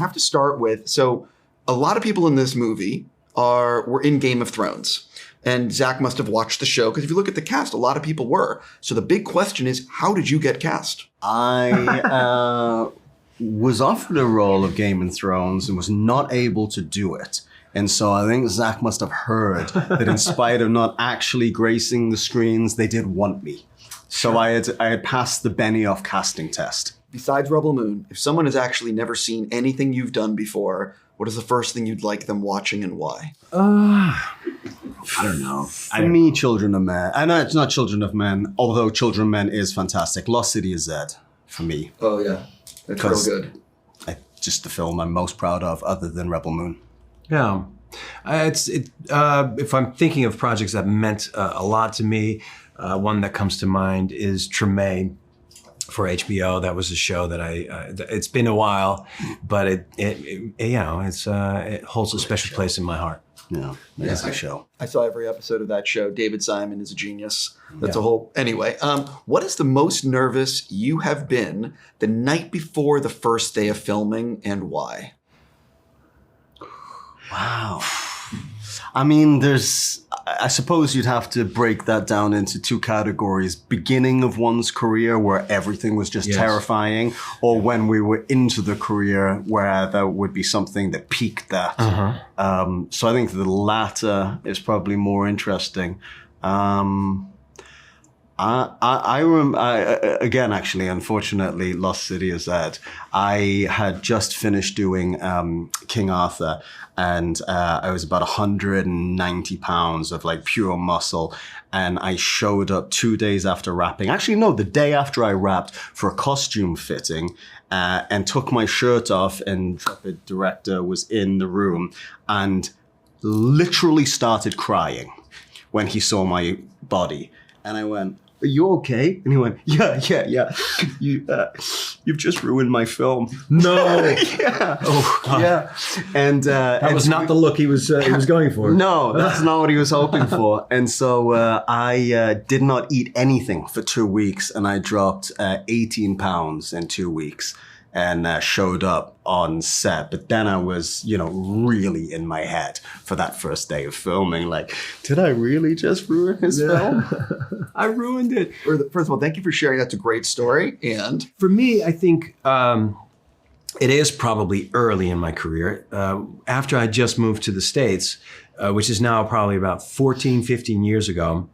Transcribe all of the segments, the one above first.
have to start with, so a lot of people in this movie were in Game of Thrones. And Zack must have watched the show, because if you look at the cast, a lot of people were. So the big question is, how did you get cast? I was offered a role of Game of Thrones and was not able to do it. And so I think Zack must have heard that in spite of not actually gracing the screens, they did want me. So I had passed the Benioff casting test. Besides Rebel Moon, if someone has actually never seen anything you've done before, what is the first thing you'd like them watching and why? I don't know. For me, Children of Men. I know it's not Children of Men, although Children of Men is fantastic. Lost City of Z for me. Oh, yeah. That's real good. Just the film I'm most proud of, other than Rebel Moon. Yeah. If I'm thinking of projects that meant a lot to me, one that comes to mind is Treme for HBO. That was a show that it's been a while, but it holds a special place in my heart. Yeah, it's a show. I saw every episode of that show. David Simon is a genius. That's a whole... Anyway, what is the most nervous you have been the night before the first day of filming, and why? Wow. I mean, I suppose you'd have to break that down into two categories. Beginning of one's career where everything was just terrifying, or when we were into the career where there would be something that piqued that. So I think the latter is probably more interesting. Again, actually, unfortunately, Lost City of Z. I had just finished doing King Arthur, and I was about 190 pounds of like pure muscle. And I showed up 2 days after wrapping. Actually, no, the day after I wrapped for a costume fitting, and took my shirt off, and the director was in the room and literally started crying when he saw my body. And I went, "Are you okay?" And he went, yeah. You've just ruined my film. No. Yeah. Yeah. And that was not the look he was going for. No, that's not what he was hoping for. And so I did not eat anything for 2 weeks, and I dropped 18 pounds in 2 weeks. And showed up on set. But then I was, really in my head for that first day of filming. Like, did I really just ruin his film? I ruined it. First of all, thank you for sharing. That's a great story. And for me, I think it is probably early in my career. After I just moved to the States, which is now probably about 14, 15 years ago,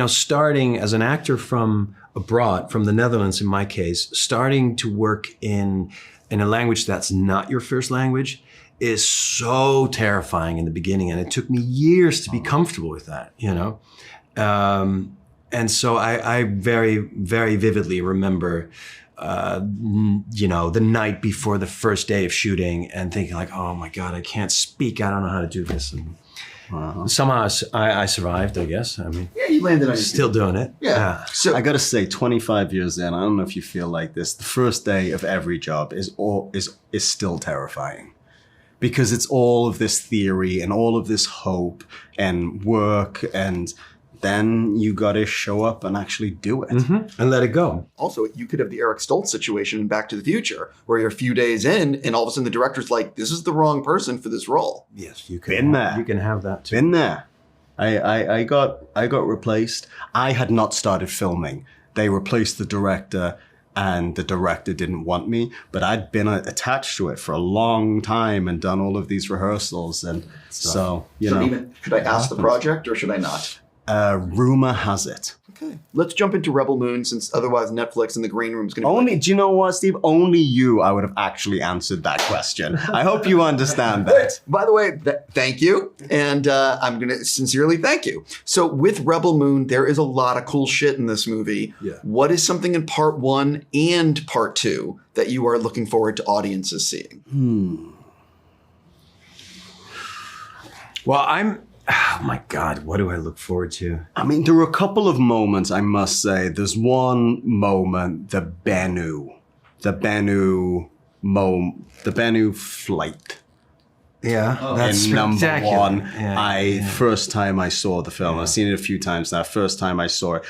starting as an actor from abroad, from the Netherlands in my case, starting to work in a language that's not your first language is so terrifying in the beginning. And it took me years to be comfortable with that, and so I very, very vividly remember, the night before the first day of shooting and thinking like, oh my God, I can't speak. I don't know how to do this. And somehow I survived, I guess. I mean, yeah, you landed on your still feet. Doing it. Yeah. So I got to say, 25 years in, I don't know if you feel like this, the first day of every job is still terrifying, because it's all of this theory and all of this hope and work, and then you got to show up and actually do it. And let it go. Also, you could have the Eric Stoltz situation in Back to the Future, where you're a few days in and all of a sudden the director's like, this is the wrong person for this role. Yes, you can. Been there. You can have that too. Been there. I got replaced. I had not started filming. They replaced the director, and the director didn't want me, but I'd been attached to it for a long time and done all of these rehearsals. And so, should I ask the project or should I not? Rumor has it. Okay. Let's jump into Rebel Moon, since otherwise Netflix and the green room is going to... Only, do you know what, Steve? Only you, I would have actually answered that question. I hope you understand that. By the way, thank you. And I'm going to sincerely thank you. So with Rebel Moon, there is a lot of cool shit in this movie. Yeah. What is something in part 1 and part 2 that you are looking forward to audiences seeing? Well, oh my God, what do I look forward to? I mean, there were a couple of moments, I must say. There's one moment, the Bennu flight. Yeah, that's in number spectacular. 1. Yeah. First time I saw the film, I've seen it a few times now. First time I saw it,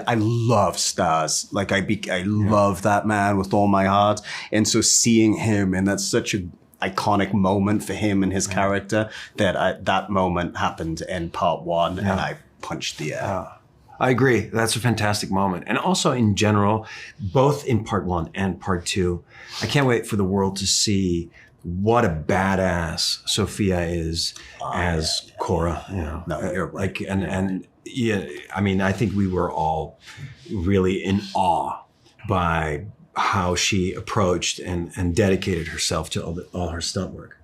I love stars. Like I love that man with all my heart. And so seeing him, and that's such a iconic moment for him and his character, that moment happened in part 1, and I punched the air. I agree. That's a fantastic moment. And also in general, both in part 1 and part 2, I can't wait for the world to see what a badass Sofia is as Kora. You know, No, you're right. like, and yeah, I mean, I think we were all really in awe by how she approached and dedicated herself to all her stunt work.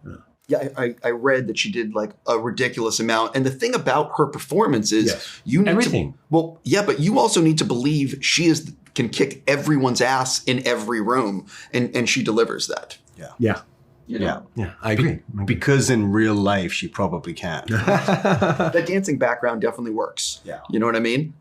Yeah, I read that she did like a ridiculous amount. And the thing about her performance is you need everything. Well, yeah, but you also need to believe she can kick everyone's ass in every room. And she delivers that. Yeah. You know? Yeah, I agree. Because in real life, she probably can. That dancing background definitely works. Yeah. You know what I mean?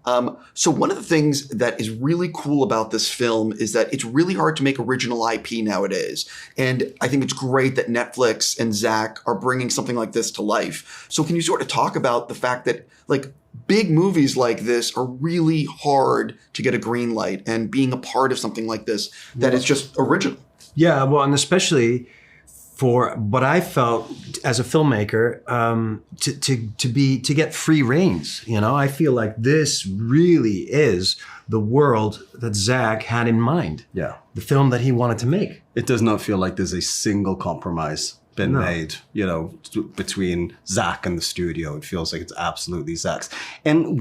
So one of the things that is really cool about this film is that it's really hard to make original IP nowadays. And I think it's great that Netflix and Zack are bringing something like this to life. So can you sort of talk about the fact that like big movies like this are really hard to get a green light, and being a part of something like this that is just original? Yeah, well, and especially for what I felt as a filmmaker, to get free reins. You know, I feel like this really is the world that Zack had in mind. Yeah. The film that he wanted to make. It does not feel like there's a single compromise been made, you know, between Zack and the studio. It feels like it's absolutely Zack's. And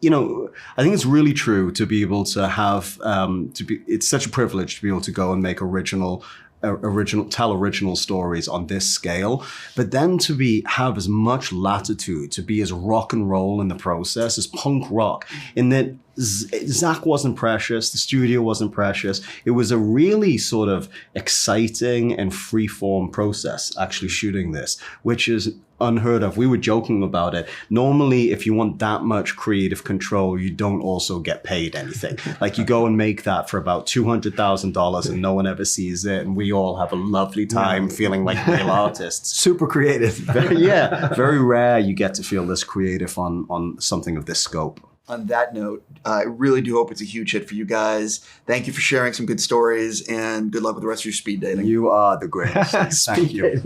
you know, I think it's really true to be able to have, it's such a privilege to be able to go and make tell original stories on this scale, but then to have as much latitude, to be as rock and roll in the process, as punk rock, in that Zack wasn't precious, the studio wasn't precious. It was a really sort of exciting and free-form process actually shooting this, which is unheard of. We were joking about it. Normally, if you want that much creative control, you don't also get paid anything. Like you go and make that for about $200,000 and no one ever sees it, and we all have a lovely time feeling like real artists. Super creative. Very rare you get to feel this creative on something of this scope. On that note, I really do hope it's a huge hit for you guys. Thank you for sharing some good stories, and good luck with the rest of your speed dating. You are the greatest. Thank you.